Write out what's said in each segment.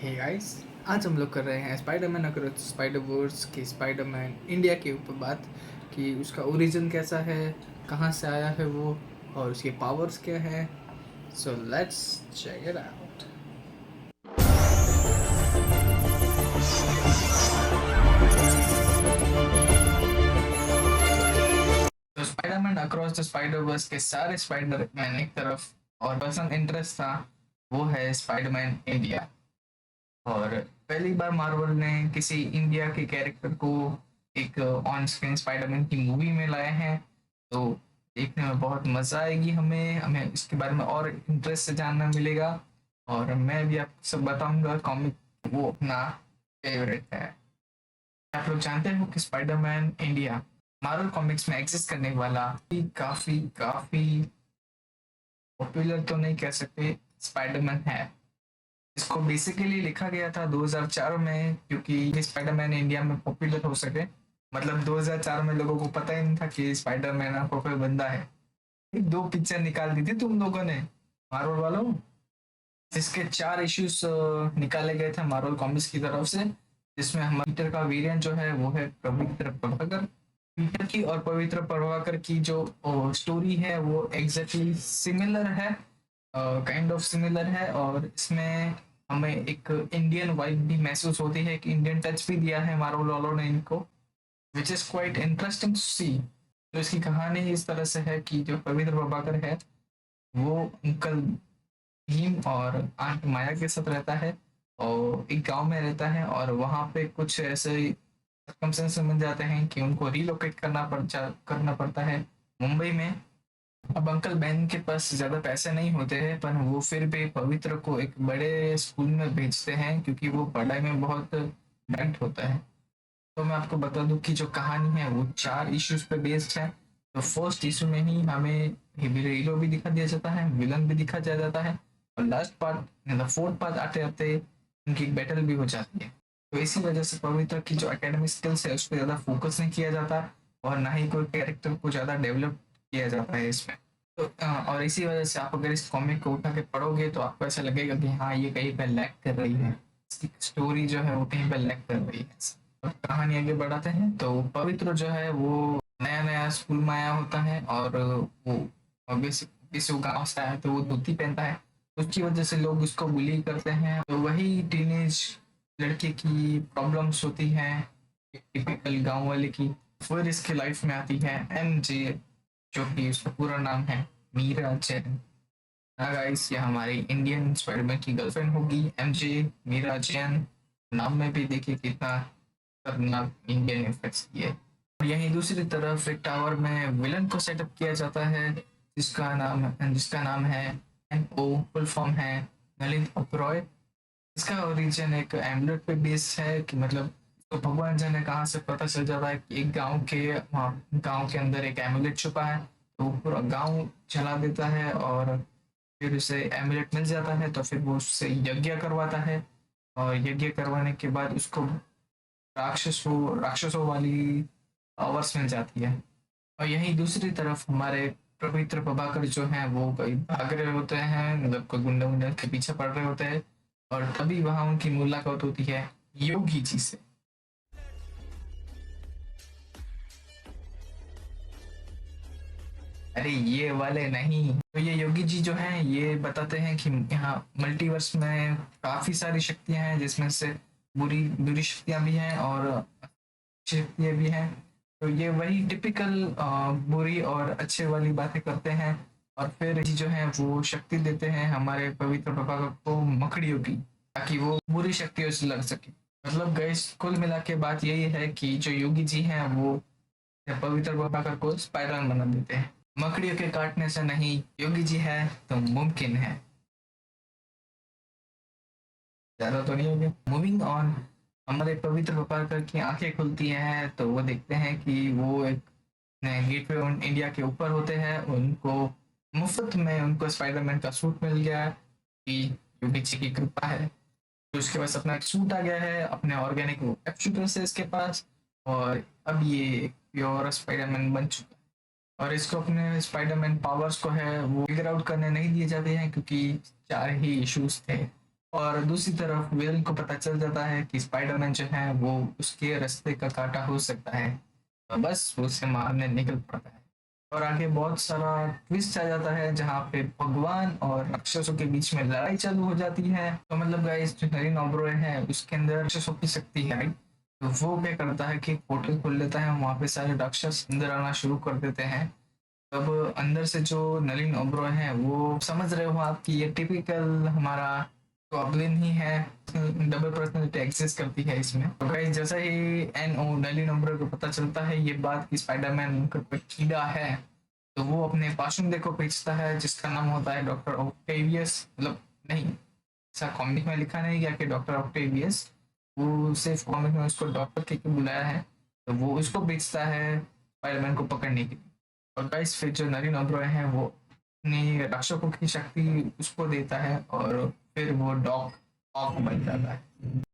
Hey guys, आज हम लोग कर रहे हैं स्पाइडरमैन अक्रॉस स्पाइडर वर्स के स्पाइडरमैन इंडिया के ऊपर बात कि उसका ओरिजिन कैसा है, कहाँ से आया है वो और उसके पावर्स क्या है। So let's check it out. तो Spiderman across the Spiderverse के सारे स्पाइडरमैन एक तरफ और पर्सनल इंटरेस्ट था वो है स्पाइडरमैन इंडिया। और पहली बार मार्वल ने किसी इंडिया के कैरेक्टर को एक ऑन स्क्रीन स्पाइडरमैन की मूवी में लाए हैं। तो देखने में बहुत मजा आएगी, हमें हमें इसके बारे में और इंटरेस्ट से जानना मिलेगा। और मैं भी आप सब बताऊंगा कॉमिक वो अपना फेवरेट है। आप लोग जानते हो कि स्पाइडरमैन इंडिया मार्वल कॉमिक्स में एग्जिस्ट करने वाला काफी काफी पॉपुलर तो नहीं कह सकते स्पाइडरमैन है। इसको बेसिकली लिखा गया था 2004 में क्योंकि स्पाइडरमैन इंडिया में पॉपुलर हो सके। मतलब 2004 में लोगों को पता ही नहीं था कि स्पाइडरमैन आपको कोई बंदा है। एक दो पिक्चर निकाल दी थी तुम लोगों ने, मार्वल वालों, जिसके 4 इश्यूज निकाले गए थे मार्वल कॉमिक्स की तरफ से। जिसमें हमारे पीटर का वेरिएंट जो है वो है पवित्र प्रभाकर। पीटर की और पवित्र प्रभाकर की जो स्टोरी है वो एग्जैक्टली सिमिलर है, काइंड ऑफ सिमिलर है। और इसमें हमें एक इंडियन वाइब भी महसूस होती है, एक इंडियन टच भी दिया है मार्वल वालों ने इनको, which is quite interesting to see. तो इसकी कहानी इस तरह से है कि जो पवित्र प्रभाकर है वो अंकल भीम और आंट माया के साथ रहता है और एक गांव में रहता है। और वहां पे कुछ ऐसे सर्कमस्टेंसेस मिल जाते हैं कि उनको रिलोकेट करना पड़ता है मुंबई में। अब अंकल बहन के पास ज्यादा पैसे नहीं होते हैं पर वो फिर भी पवित्र को एक बड़े स्कूल में भेजते हैं क्योंकि वो पढ़ाई में बहुत टैलेंट होता है। तो मैं आपको बता दूं कि जो कहानी है वो 4 इश्यूज पे बेस्ड है। तो फर्स्ट इशू में ही हमें हीरो भी दिखा दिया जाता है, विलन भी दिखा दिया जाता है और लास्ट पार्ट मतलब फोर्थ पार्ट आते आते उनकी बैटल भी हो जाती है। तो इसी वजह से पवित्र की जो एकेडमिक स्किल्स है उस पर ज्यादा फोकस नहीं किया जाता और ना ही कोई कैरेक्टर को ज्यादा डेवलप किया जाता है इसमें। तो और इसी वजह से आप अगर इस कॉमिक को उठा के पढ़ोगे तो आपको ऐसा लगेगा कि हाँ ये कहीं पर लैग कर रही है, इसकी स्टोरी जो है वो कहीं पर लैग कर रही है। और कहानी आगे बढ़ाते हैं तो पवित्र जो है वो नया नया स्कूल में आया होता है और वो बेसिक गाँव से आया तो वो धोती पहनता है। तो उसकी वजह से लोग उसको बुली करते हैं। तो वही टीनेज लड़के की प्रॉब्लम्स होती हैं टिपिकल गांव वाले की। फिर इसके लाइफ में आती है एमजे, जो कि उसका पूरा नाम है मीरा जैन। हाँ गाइस, ये हमारी इंडियन स्पाइडरमैन की गर्लफ्रेंड होगी एमजे मीरा जैन। नाम में भी देखिए कितना खतरनाक इंडियन इफेक्ट्स किए। और यहीं दूसरी तरफ एक टावर में विलन को सेटअप किया जाता है जिसका नाम है NO, फुल फॉर्म है नलिन ओबरॉय। इसका ओरिजिन एक एमुलेट पे बेस्ड है कि मतलब तो भगवान जाने कहाँ से पता चल जाता है कि एक गांव के अंदर एक एमुलेट छुपा है। तो वो पूरा गांव जला देता है और फिर उसे एमुलेट मिल जाता है तो फिर वो उससे यज्ञ करवाता है। और यज्ञ करवाने के बाद उसको राक्षसों वाली पावर्स मिल जाती है। और यहीं दूसरी तरफ हमारे पवित्र प्रभाकर जो हैं वो कहीं भाग रहे होते हैं, मतलब कोई गुंडा गुंडा के पीछे पड़ रहे होते हैं। और तभी वहां उनकी मुलाकात होती है योगी जी से। अरे ये वाले नहीं, तो ये योगी जी जो हैं ये बताते हैं कि यहाँ मल्टीवर्स में काफी सारी शक्तियां हैं जिसमें से बुरी बुरी शक्तियां भी हैं और अच्छी शक्तियां भी हैं। तो ये वही टिपिकल बुरी और अच्छे वाली बातें करते हैं। और फिर जी जो है वो शक्ति देते हैं हमारे पवित्र प्रभाकर को मकड़ियों की, ताकि वो बुरी शक्तियों से लड़ सके। मतलब गैस कुल मिला के बात यही है कि जो योगी जी हैं वो पवित्र प्रभाकर को स्पाइरल बना देते हैं। मकड़ियों के काटने से नहीं, योगी जी है तो मुमकिन है। ज्यादा तो नहीं हो गया। मूविंग ऑन, हमारे पवित्र प्रभाकर की आंखें खुलती हैं तो वो देखते हैं कि वो एक गेटवे ऑन इंडिया के ऊपर होते हैं। उनको मुफ्त में उनको स्पाइडरमैन का सूट मिल गया है कि योगी जी की कृपा है। तो उसके पास अपना एक सूट आ गया है, अपने ऑर्गेनिक एप्सूटर्स है इसके पास। और अब ये प्योर स्पाइडरमैन बन चुका है। और इसको अपने स्पाइडरमैन पावर्स को है वो फिगर आउट करने नहीं दिए जाते हैं क्योंकि 4 ही इश्यूज थे। और दूसरी तरफ विलन को पता चल जाता है कि स्पाइडरमैन जो है वो उसके रास्ते का कांटा हो सकता है, तो बस वो उसे मारने निकल पड़ता है। और आगे बहुत सारा ट्विस्ट आ जाता है जहाँ पे भगवान और राक्षसों के बीच में लड़ाई चालू हो जाती है। तो मतलब गाइस जो नरीन ओबरॉय है उसके अंदर राक्षसों की शक्ति है, राइट? तो वो क्या करता है कि पोर्टल खोल लेता है, वहां पे सारे राक्षस अंदर आना शुरू कर देते हैं। तब अंदर से जो नलिन ओबरॉय है वो समझ रहे हो आप कि ये टिपिकल हमारा गॉब्लिन ही है, डबल पर्सनालिटी एग्जिस्ट करती है इसमें। तो गाइस जैसा ही एन ओ नलिन ओबरॉय को पता चलता है ये बात कि स्पाइडरमैन उनका कोई कीड़ा है, तो वो अपने पाशुंदे को भेजता है जिसका नाम होता है डॉक्टर ऑक्टेवियस। मतलब नहीं, ऐसा कॉमिक में लिखा नहीं गया कि डॉक्टर ऑक्टेवियस, वो सिर्फ कॉमिक में उसको डॉक्टर के बुलाया है। तो वो उसको भेजता है स्पाइडरमैन को पकड़ने के लिए। और गाइस फिर जो नरीन ओबरॉय है वो अपनी राक्षसों की शक्ति उसको देता है और फिर वो डॉग ऑक बन जाता है।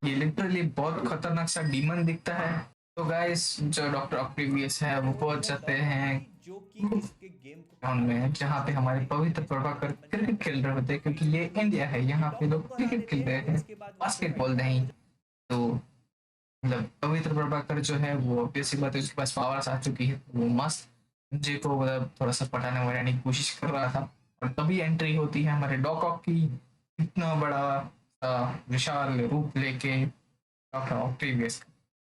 ये लिटरली बहुत खतरनाक सा डीमन दिखता है। तो गाइस जो डॉक्टर ऑक्टेवियस है वो पहुंच जाते हैं जो कि इसके गेम को ग्राउंड में जहाँ पे हमारे पवित्र प्रभाकर क्रिकेट खेल रहे होते हैं, क्योंकि ये इंडिया है, यहाँ पे लोग क्रिकेट खेल रहे हैं, बास्केटबॉल नहीं। तो मतलब पवित्र प्रभाकर जो है वो ऑब्वियसली बात है उसके पास पावर्स आ चुकी है, तो वो मस्त मुझे को मतलब थोड़ा सा पटाने वटाने की कोशिश कर रहा था। और तभी एंट्री होती है हमारे डॉक की, इतना बड़ा विशाल रूप लेके डॉक्टर ऑक्टेवियस।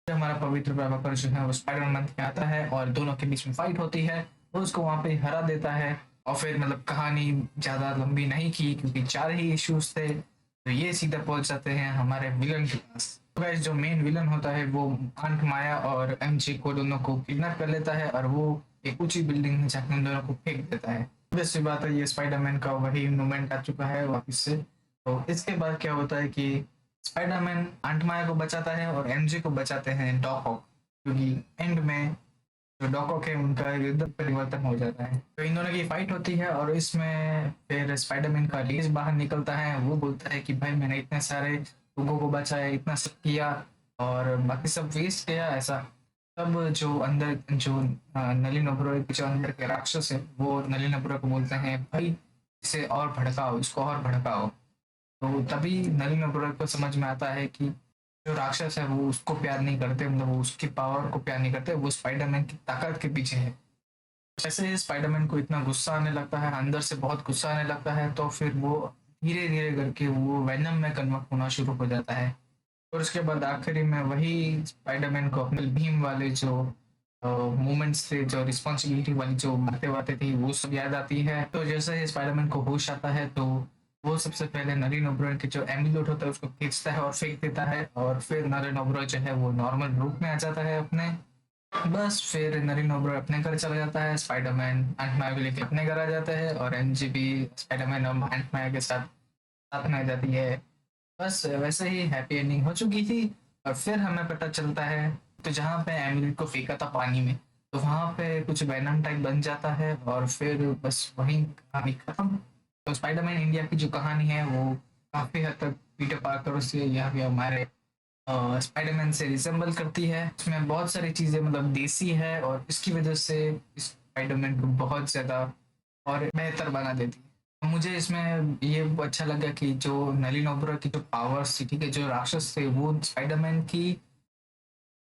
हमारा पवित्र प्रभाकर जो है वो स्पाइडरमैन के आता है और दोनों के बीच में फाइट होती है, वो उसको वहां पे हरा देता है। और फिर मतलब कहानी ज्यादा लंबी नहीं की क्योंकि चार ही इश्यूज थे, तो ये सीधा पहुंच जाते हैं हमारे विलन के पास। तो गाइस जो मेन विलन होता है वो आंट माया और एमजे को दोनों को किडनैप कर लेता है और वो एक ऊंची बिल्डिंग में जाकर उन दोनों को फेंक देता है। वैसी बात है, ये स्पाइडरमैन का वही मूवमेंट आ चुका है वापस से। तो इसके बाद क्या होता है कि स्पाइडरमैन आंट माया को बचाता है और एमजे को बचाते हैं डॉक ऑक, क्योंकि एंड में जो डॉक ऑक है उनका एकदम परिवर्तन हो जाता है। तो इन दोनों की फाइट होती है और इसमें फिर स्पाइडरमैन का लीज बाहर निकलता है। वो बोलता है कि भाई मैंने इतने सारे लोगों को बचाया, इतना सब किया और बाकी सब वेस्ट गया ऐसा। तब जो अंदर जो नलिन ओबरॉय के जो अंदर के राक्षस है वो नलिन ओबरॉय को बोलते हैं भाई इसे और भड़काओ, इसको और भड़काओ। तो तभी नलिन ओबरॉय को समझ में आता है कि जो राक्षस है वो उसको प्यार नहीं करते, मतलब वो उसकी पावर को प्यार नहीं करते, वो स्पाइडरमैन की ताकत के पीछे है। जैसे ही स्पाइडरमैन को इतना गुस्सा आने लगता है, अंदर से बहुत गुस्सा आने लगता है, तो फिर वो धीरे धीरे करके वो वेनम में कन्वर्ट होना शुरू हो जाता है। और उसके बाद आखिरी में वही स्पाइडरमैन को अपने भीम वाले जो मोमेंट्स थे, जो रिस्पॉन्सिबिलिटी वाली जो बातें थी वो सब याद आती है। तो जैसे ही स्पाइडरमैन को होश आता है तो वो सबसे पहले नलिन ओबरॉय के जो एम्यूलेट होता है उसको खींचता है और फेंक देता है, और फिर नलिन ओबरॉय जो है वो नॉर्मल रूप में आ जाता है अपने। बस फिर नलिन ओबरॉय अपने घर चला जाता है, स्पाइडरमैन आंट माया को लेके अपने घर आ जाता है और एनजीबी स्पाइडरमैन और आंट माया के साथ साथ में आ जाती है। बस वैसे ही हैप्पी एंडिंग हो चुकी थी। और फिर हमें पता चलता है तो जहाँ पे एमिली को फेंका था पानी में, तो वहां पे कुछ वेनम टाइप बन जाता है और फिर बस वही कहानी खत्म। तो स्पाइडरमैन इंडिया की जो कहानी है वो काफी हद तक पीटर पार्कर से या फिर हमारे स्पाइडरमैन से रिसेंबल करती है। इसमें बहुत सारी चीजें मतलब देसी है और इसकी वजह से इस स्पाइडरमैन को बहुत ज्यादा और बेहतर बना देती है। तो मुझे इसमें ये अच्छा लगा कि जो नलिन ओबरॉय की जो पावर्स थी, ठीक है, जो राक्षस थे वो स्पाइडरमैन की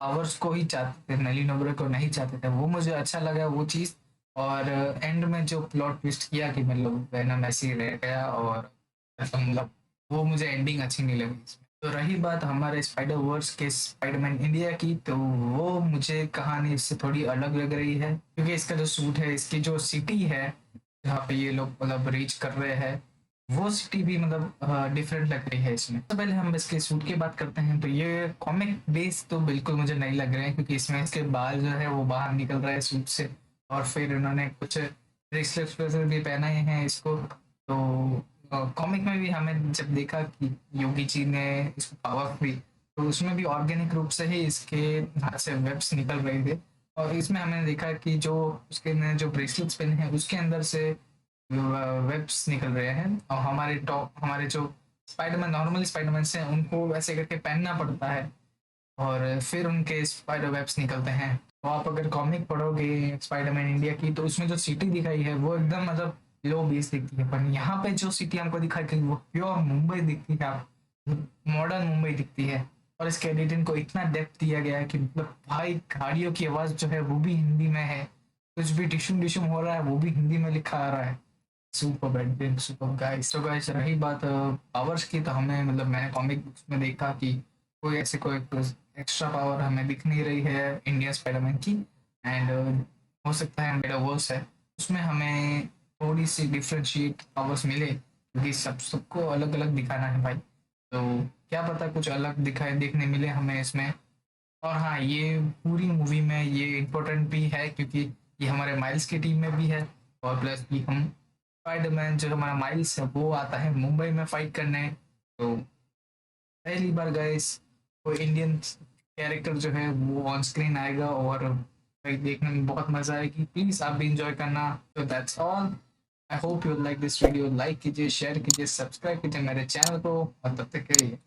पावर्स को ही चाहते थे, नलिन ओबरॉय को नहीं चाहते थे। वो मुझे अच्छा लगा वो चीज़। और एंड में जो प्लॉट ट्विस्ट किया कि मतलब वेनम ऐसे ही रह गया और तो मतलब वो मुझे एंडिंग अच्छी नहीं लगी इसमें। तो रही बात हमारे स्पाइडर वर्स के स्पाइडरमैन इंडिया की, तो वो मुझे कहानी इससे थोड़ी अलग लग रही है, क्योंकि इसका जो सूट है, इसकी जो सिटी है जहाँ पे ये लोग मतलब रीच कर रहे हैं, वो सिटी भी मतलब डिफरेंट लग रही है इसमें। तो पहले हम इसके सूट की बात करते हैं, तो ये कॉमिक बेस तो बिल्कुल मुझे नहीं लग रहे हैं, क्योंकि इसमें इसके बाल जो है वो बाहर निकल रहे हैं सूट से और फिर इन्होंने कुछ ब्रेसलेट्स भी पहनाए हैं इसको। तो कॉमिक में भी हमें जब देखा कि योगी जी ने इसको पावर दी, तो उसमें भी ऑर्गेनिक रूप से ही इसके हाथ से वेब्स निकल रहे थे। और इसमें हमने देखा कि जो उसके ने जो ब्रेसलेट्स पहने हैं उसके अंदर से वेब्स निकल रहे हैं, और हमारे जो स्पाइडरमैन नॉर्मली स्पाइडरमैन से उनको वैसे करके पहनना पड़ता है और फिर उनके स्पाइडर वेब्स निकलते हैं। तो आप अगर कॉमिक पढ़ोगे स्पाइडरमैन इंडिया की, तो उसमें जो सिटी दिखाई है वो एकदम मतलब लो बेस दिखती है, पर यहाँ पे जो सिटी हमको दिखाई गई वो प्योर मुंबई दिखती है। आप मॉडर्न मुंबई दिखती है। और इसके एडिटिंग को इतना डेप्थ दिया गया है कि मतलब भाई गाड़ियों की आवाज़ जो है वो भी हिंदी में है, कुछ भी डिशुम डिशुम हो रहा है वो भी हिंदी में लिखा आ रहा है। Super editing, super guys. तो गाइस रही बात पावर्स की, तो हमें मतलब मैंने कॉमिक बुक्स में देखा कि कोई ऐसे कोई एक्स्ट्रा पावर हमें दिख नहीं रही है इंडियन स्पाइडरमैन की। एंड हो सकता है मेरा वर्स है उसमें हमें थोड़ी सी डिफ्रेंशिएट पावर्स मिले, क्योंकि सबको अलग अलग दिखाना है भाई। तो क्या पता कुछ अलग दिखाए देखने मिले हमें इसमें। और हाँ, ये पूरी मूवी में ये इम्पोर्टेंट भी है क्योंकि ये हमारे माइल्स की टीम में भी है। और प्लस भी हम स्पाइडरमैन जो हमारा माइल्स है वो आता है मुंबई में फाइट करने। तो पहली बार गाइस कोई इंडियन कैरेक्टर जो है वो ऑन स्क्रीन आएगा और भाई देखने में बहुत मजा आएगी। प्लीज आप भी इंजॉय करना। तो that's all. I hope you like this video. Like कीजिए, शेयर कीजिए, सब्सक्राइब कीजिए मेरे चैनल को, और तब तक के लिए